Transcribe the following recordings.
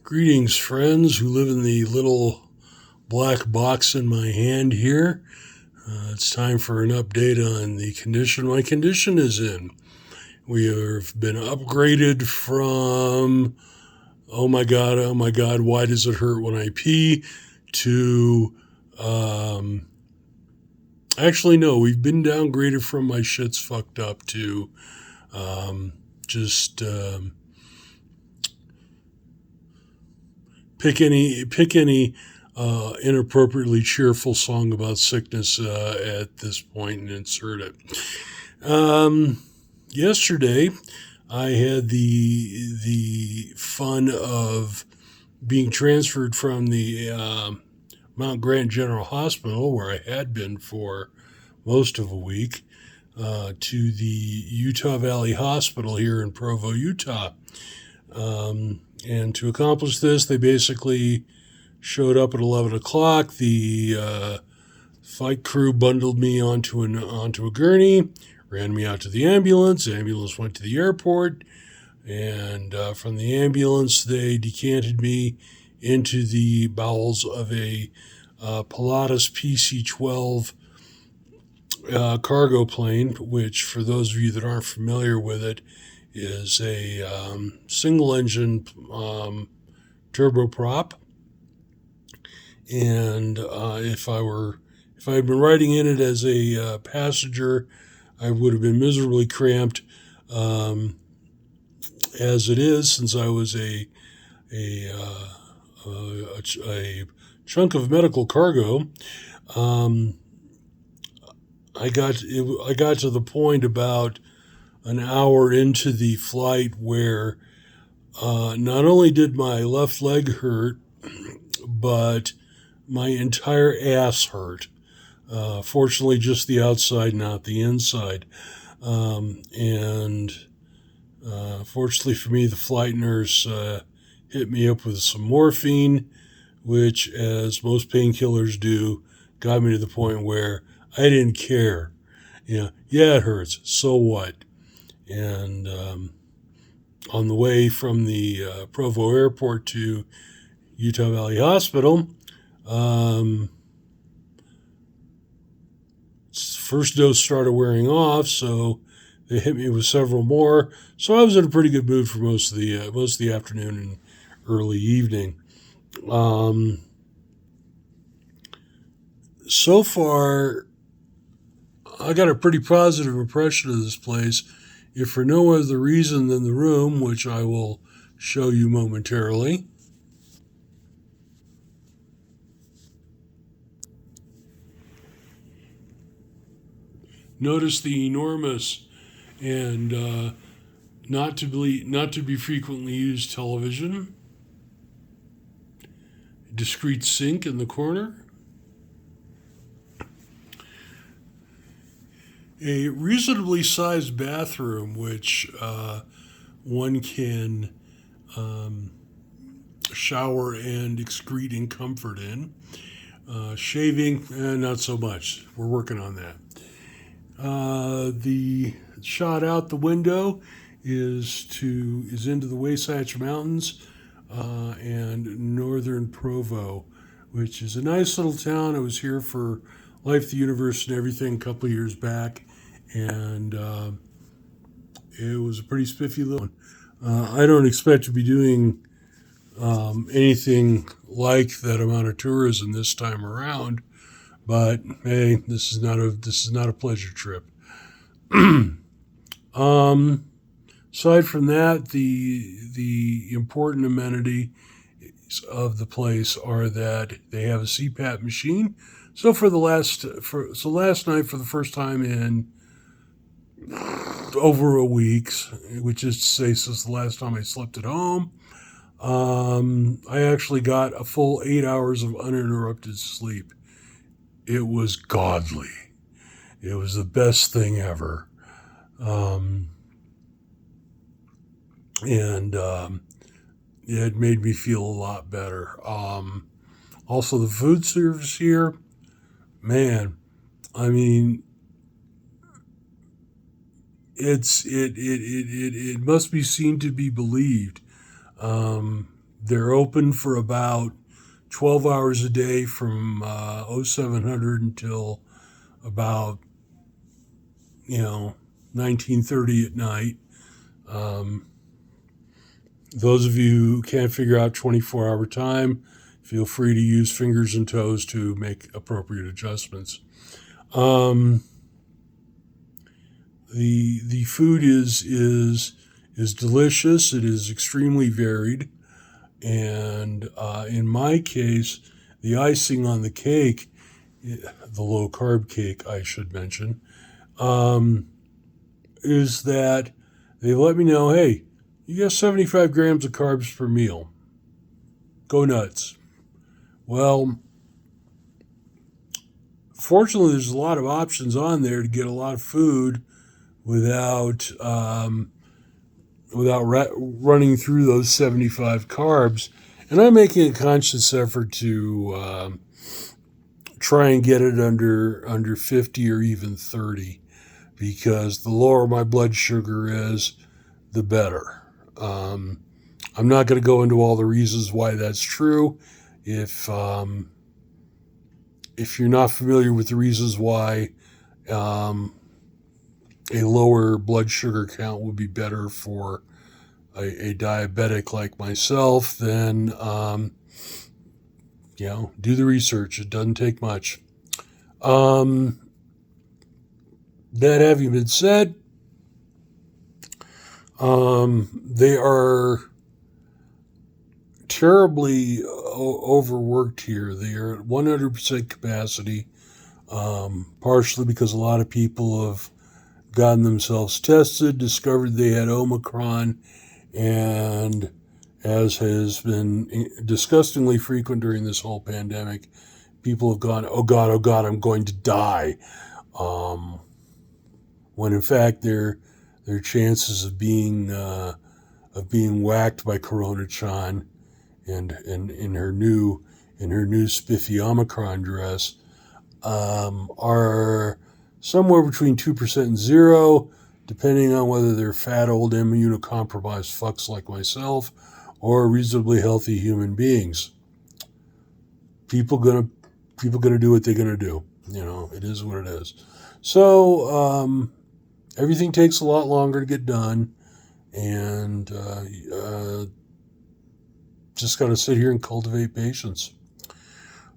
Greetings, friends who live in the little black box in my hand here. It's time for an update on the condition my condition is in. We have been upgraded from, oh my God, why does it hurt when I pee, to, actually, no, we've been downgraded from my shit's fucked up to just pick any inappropriately cheerful song about sickness at this point and insert it. Yesterday, I had the fun of being transferred from the Mount Grant General Hospital, where I had been for most of a week, to the Utah Valley Hospital here in Provo, Utah. And to accomplish this, they basically showed up at 11 o'clock. The flight crew bundled me onto a gurney, ran me out to the ambulance. The ambulance went to the airport, and from the ambulance, they decanted me into the bowels of a Pilatus PC-12 cargo plane, which, for those of you that aren't familiar with it, is a single-engine turboprop. And if I had been riding in it as a passenger, I would have been miserably cramped. As it is, since I was a chunk of medical cargo, I got to the point about an hour into the flight where not only did my left leg hurt, but my entire ass hurt. Fortunately, just the outside, not the inside. And fortunately for me, the flight nurse hit me up with some morphine, which, as most painkillers do, got me to the point where I didn't care. Yeah, it hurts. So what? And on the way from the Provo airport to Utah Valley Hospital, first dose started wearing off, so they hit me with several more. So I was in a pretty good mood for most of the afternoon and early evening. So far, I got a pretty positive impression of this place, if for no other reason than the room, which I will show you momentarily. Notice the enormous and not to be frequently used television. A discreet sink in the corner. A reasonably sized bathroom, which one can shower and excrete in comfort in. Shaving, not so much. We're working on that. The shot out the window is into the Wasatch Mountains and northern Provo, which is a nice little town. I was here for Life, the Universe, and Everything a couple of years back, and it was a pretty spiffy little one. I don't expect to be doing anything like that amount of tourism this time around, but hey, this is not a pleasure trip. Aside from that, the important amenity of the place are that they have a CPAP machine. So last night, for the first time in over a week, which is to say since the last time I slept at home, I actually got a full 8 hours of uninterrupted sleep. It was godly. It was the best thing ever. And it made me feel a lot better. Also, the food service here, man, I mean, it must be seen to be believed. They're open for about 12 hours a day from 0700 until about 1930 at night. Those of you who can't figure out 24-hour time, feel free to use fingers and toes to make appropriate adjustments. The food is delicious. It is extremely varied, and in my case, the icing on the cake, the low carb cake, I should mention, is that they let me know, hey, you got 75 grams of carbs per meal. Go nuts. Well, fortunately, there's a lot of options on there to get a lot of food without running through those 75 carbs. And I'm making a conscious effort to try and get it under 50 or even 30, because the lower my blood sugar is, the better. I'm not going to go into all the reasons why that's true. If you're not familiar with the reasons why a lower blood sugar count would be better for a diabetic like myself, then do the research. It doesn't take much. That having been said, they are terribly overworked here. They are at 100% capacity, partially because a lot of people have gotten themselves tested, discovered they had Omicron, and as has been disgustingly frequent during this whole pandemic, people have gone, oh God, I'm going to die. When in fact their chances of being whacked by Corona-chan and in her new spiffy Omicron dress are somewhere between 2% and 0%, depending on whether they're fat, old, immunocompromised fucks like myself or reasonably healthy human beings. People gonna do what they're gonna do. It is what it is. So everything takes a lot longer to get done, and just got to sit here and cultivate patience.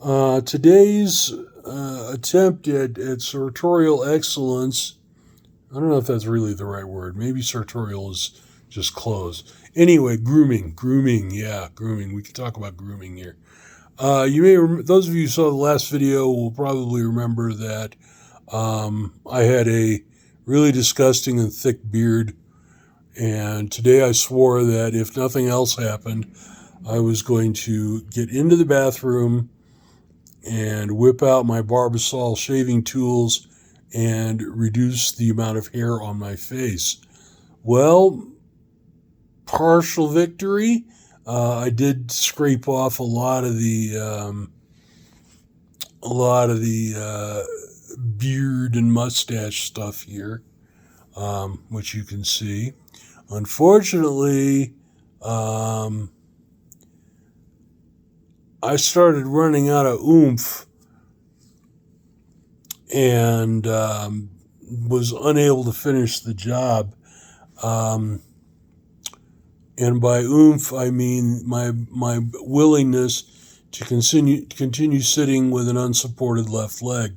Today's attempt at sartorial excellence, I don't know if that's really the right word. Maybe sartorial is just clothes. Anyway, grooming. Yeah, grooming. We can talk about grooming here. Those of you who saw the last video will probably remember that I had a really disgusting and thick beard, and today I swore that if nothing else happened, I was going to get into the bathroom and whip out my Barbasol shaving tools and reduce the amount of hair on my face. Well, partial victory. I did scrape off a lot of the beard and mustache stuff here, which you can see. Unfortunately, I started running out of oomph and was unable to finish the job. And by oomph, I mean my willingness to continue sitting with an unsupported left leg,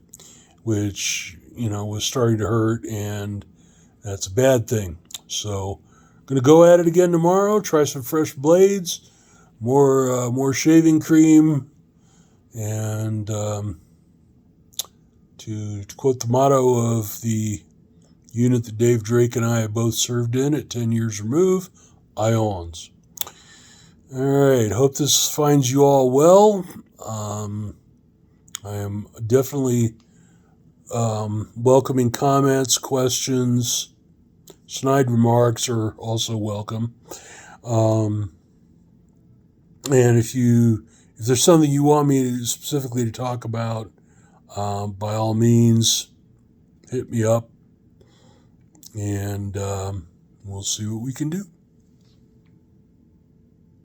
which was starting to hurt, and that's a bad thing. So I'm going to go at it again tomorrow, try some fresh blades, more shaving cream, and to quote the motto of the unit that Dave Drake and I have both served in at 10 years remove, ions. All right, hope this finds you all well. I am definitely welcoming comments, questions, snide remarks are also welcome. And if there's something you want me specifically to talk about, by all means, hit me up, and we'll see what we can do.